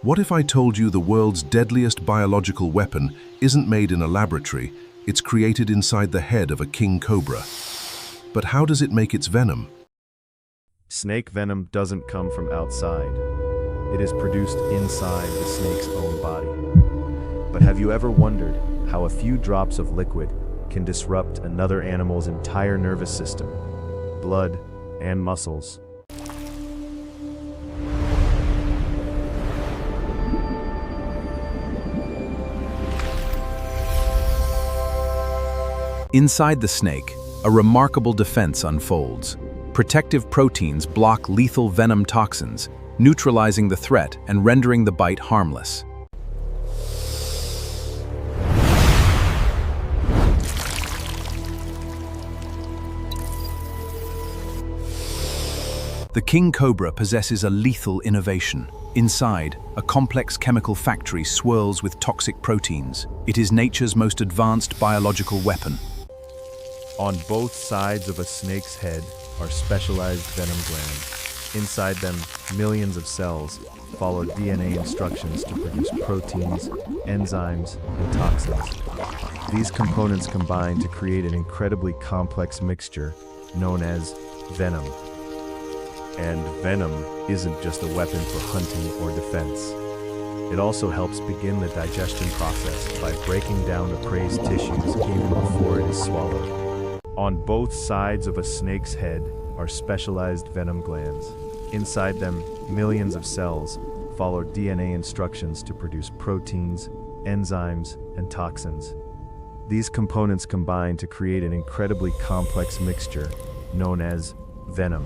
What if I told you the world's deadliest biological weapon isn't made in a laboratory, it's created inside the head of a king cobra? But how does it make its venom? Snake venom doesn't come from outside. It is produced inside the snake's own body. But have you ever wondered how a few drops of liquid can disrupt another animal's entire nervous system, blood, and muscles? Inside the snake, a remarkable defense unfolds. Protective proteins block lethal venom toxins, neutralizing the threat and rendering the bite harmless. The king cobra possesses a lethal innovation. Inside, a complex chemical factory swirls with toxic proteins. It is nature's most advanced biological weapon. On both sides of a snake's head are specialized venom glands. Inside them, millions of cells follow DNA instructions to produce proteins, enzymes, and toxins. These components combine to create an incredibly complex mixture known as venom. And venom isn't just a weapon for hunting or defense. It also helps begin the digestion process by breaking down the prey's tissues even before it is swallowed. On both sides of a snake's head are specialized venom glands. Inside them, millions of cells follow DNA instructions to produce proteins, enzymes, and toxins. These components combine to create an incredibly complex mixture known as venom.